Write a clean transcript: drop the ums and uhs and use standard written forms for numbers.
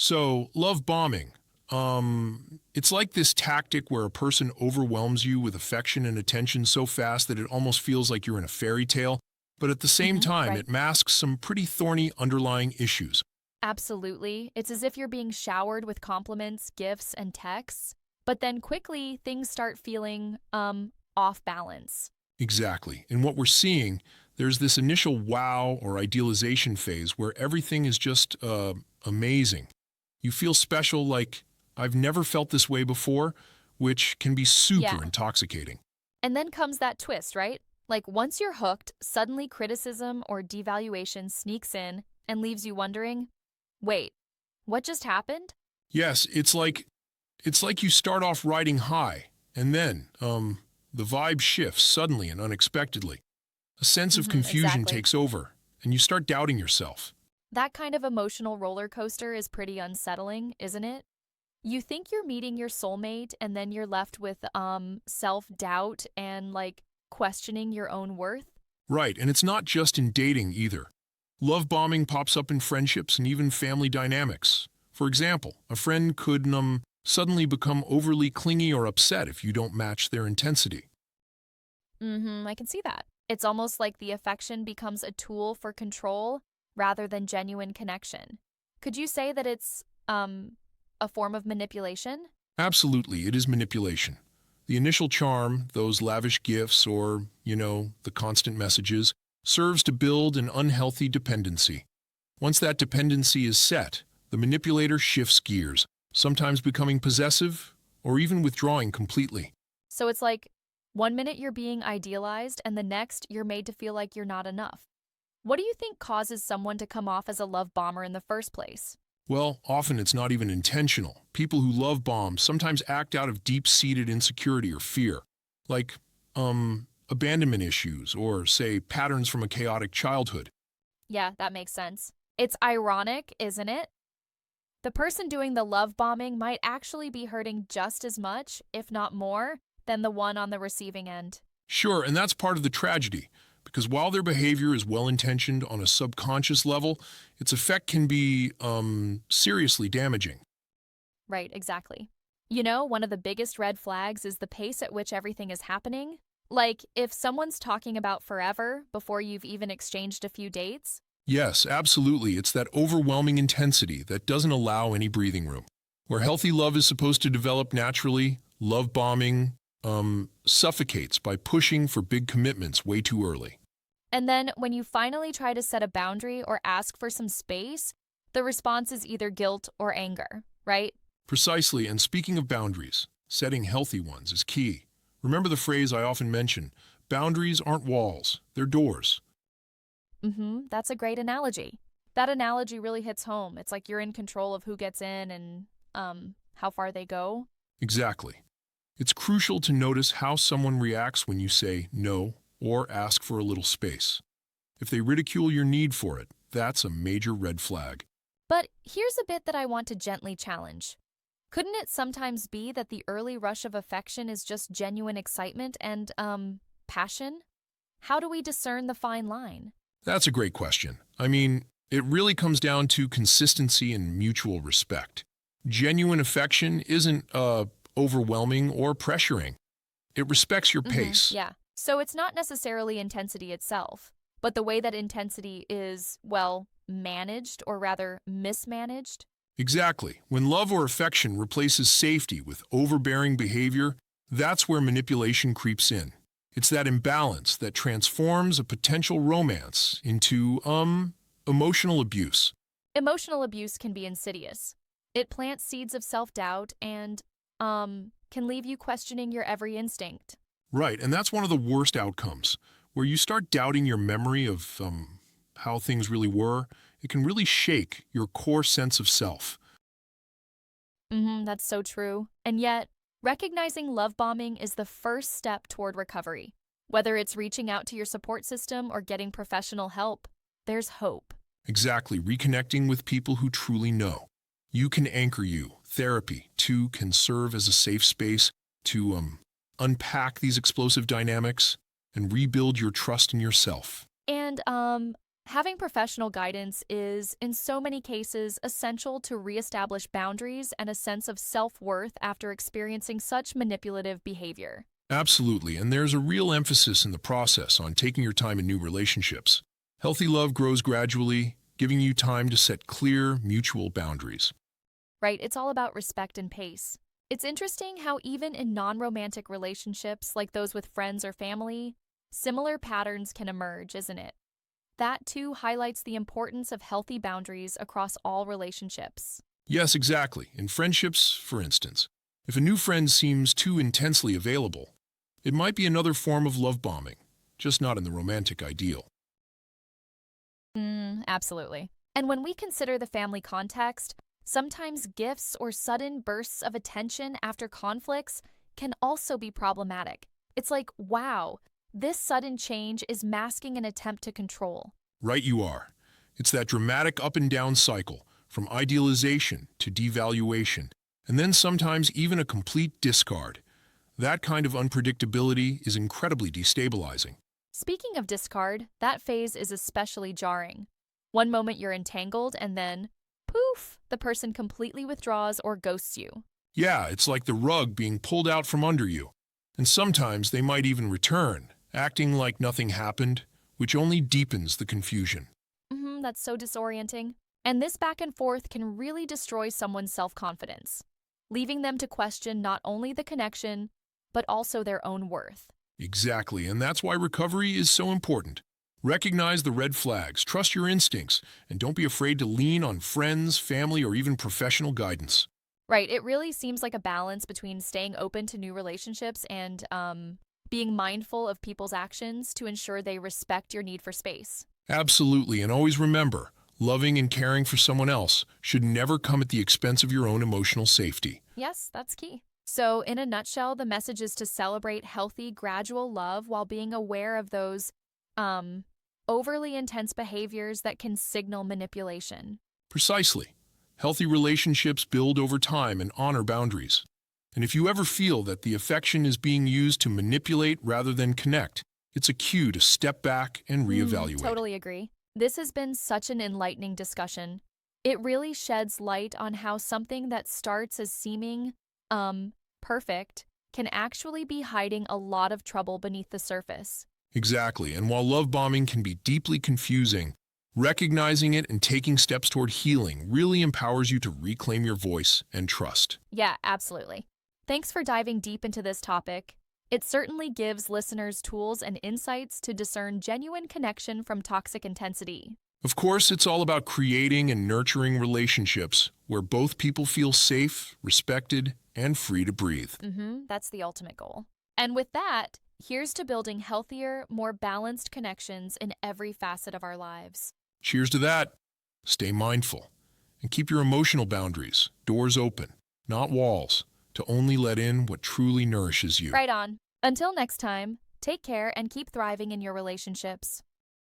So, love bombing. It's like this tactic where a person overwhelms you with affection and attention so fast that it almost feels like you're in a fairy tale, but at the same time, Right. it masks some pretty thorny underlying issues. Absolutely. It's as if you're being showered with compliments, gifts, and texts, but then quickly things start feeling off balance. Exactly. And what we're seeing, there's this initial wow or idealization phase where everything is just amazing. You feel special, like, I've never felt this way before, which can be super Yeah. intoxicating. And then comes that twist, right? Like once you're hooked, suddenly criticism or devaluation sneaks in and leaves you wondering, wait, what just happened? Yes, it's like you start off riding high, and then the vibe shifts suddenly and unexpectedly. A sense of confusion Exactly. takes over, and you start doubting yourself. That kind of emotional roller coaster is pretty unsettling, isn't it? You think you're meeting your soulmate and then you're left with self-doubt and like questioning your own worth. Right, and it's not just in dating either. Love bombing pops up in friendships and even family dynamics. For example, a friend could suddenly become overly clingy or upset if you don't match their intensity. I can see that. It's almost like the affection becomes a tool for control rather than genuine connection. Could you say that it's a form of manipulation? Absolutely, it is manipulation. The initial charm, those lavish gifts, or, the constant messages, serves to build an unhealthy dependency. Once that dependency is set, the manipulator shifts gears, sometimes becoming possessive or even withdrawing completely. So it's like one minute you're being idealized and the next you're made to feel like you're not enough. What do you think causes someone to come off as a love bomber in the first place? Well, often it's not even intentional. People who love bomb sometimes act out of deep-seated insecurity or fear, like, abandonment issues or, say, patterns from a chaotic childhood. Yeah, that makes sense. It's ironic, isn't it? The person doing the love bombing might actually be hurting just as much, if not more, than the one on the receiving end. Sure, and that's part of the tragedy, because while their behavior is well-intentioned on a subconscious level, its effect can be, seriously damaging. Right, exactly. You know, one of the biggest red flags is the pace at which everything is happening. Like, if someone's talking about forever before you've even exchanged a few dates. Yes, absolutely. It's that overwhelming intensity that doesn't allow any breathing room. Where healthy love is supposed to develop naturally, love bombing suffocates by pushing for big commitments way too early. And then when you finally try to set a boundary or ask for some space, the response is either guilt or anger, right? Precisely, and speaking of boundaries, setting healthy ones is key. Remember the phrase I often mention, boundaries aren't walls, they're doors. That's a great analogy. That analogy really hits home. It's like you're in control of who gets in and how far they go. Exactly. It's crucial to notice how someone reacts when you say no or ask for a little space. If they ridicule your need for it, that's a major red flag. But here's a bit that I want to gently challenge. Couldn't it sometimes be that the early rush of affection is just genuine excitement and passion? How do we discern the fine line? That's a great question. I mean, it really comes down to consistency and mutual respect. Genuine affection isn't overwhelming or pressuring. It respects your pace. Yeah. So it's not necessarily intensity itself, but the way that intensity is, well, managed or rather mismanaged. Exactly. When love or affection replaces safety with overbearing behavior, that's where manipulation creeps in. It's that imbalance that transforms a potential romance into, emotional abuse. Emotional abuse can be insidious. It plants seeds of self-doubt and can leave you questioning your every instinct. Right, and that's one of the worst outcomes, where you start doubting your memory of, how things really were. It can really shake your core sense of self. That's so true. And yet, recognizing love bombing is the first step toward recovery. Whether it's reaching out to your support system or getting professional help, there's hope. Exactly, reconnecting with people who truly know. You can anchor you. Therapy, too, can serve as a safe space to unpack these explosive dynamics and rebuild your trust in yourself. And Having professional guidance is, in so many cases, essential to reestablish boundaries and a sense of self worth after experiencing such manipulative behavior. Absolutely, and there's a real emphasis in the process on taking your time in new relationships. Healthy love grows gradually, giving you time to set clear, mutual boundaries. Right? It's all about respect and pace. It's interesting how, even in non romantic relationships like those with friends or family, similar patterns can emerge, isn't it? That too highlights the importance of healthy boundaries across all relationships. Yes, exactly. In friendships, for instance, if a new friend seems too intensely available, it might be another form of love bombing, just not in the romantic ideal. Absolutely. And when we consider the family context, sometimes gifts or sudden bursts of attention after conflicts can also be problematic. It's like, wow, this sudden change is masking an attempt to control. Right you are. It's that dramatic up and down cycle, from idealization to devaluation, and then sometimes even a complete discard. That kind of unpredictability is incredibly destabilizing. Speaking of discard, that phase is especially jarring. One moment you're entangled, and then, poof, the person completely withdraws or ghosts you. Yeah, it's like the rug being pulled out from under you. And sometimes they might even return, acting like nothing happened, which only deepens the confusion. That's so disorienting. And this back and forth can really destroy someone's self confidence, leaving them to question not only the connection, but also their own worth. Exactly, and that's why recovery is so important. Recognize the red flags, trust your instincts, and don't be afraid to lean on friends, family, or even professional guidance. Right, it really seems like a balance between staying open to new relationships and being mindful of people's actions to ensure they respect your need for space. Absolutely, and always remember, loving and caring for someone else should never come at the expense of your own emotional safety. Yes, that's key. So, in a nutshell, the message is to celebrate healthy, gradual love while being aware of those um, overly intense behaviors that can signal manipulation. Precisely. Healthy relationships build over time and honor boundaries. And if you ever feel that the affection is being used to manipulate rather than connect, it's a cue to step back and reevaluate. Totally agree. This has been such an enlightening discussion. It really sheds light on how something that starts as seeming, perfect can actually be hiding a lot of trouble beneath the surface. Exactly, and while love bombing can be deeply confusing, recognizing it and taking steps toward healing really empowers you to reclaim your voice and trust. Yeah, absolutely. Thanks for diving deep into this topic. It certainly gives listeners tools and insights to discern genuine connection from toxic intensity. Of course, it's all about creating and nurturing relationships where both people feel safe, respected, and free to breathe. That's the ultimate goal. And with that, here's to building healthier, more balanced connections in every facet of our lives. Cheers to that. Stay mindful and keep your emotional boundaries, doors open, not walls, to only let in what truly nourishes you. Right on. Until next time, take care and keep thriving in your relationships.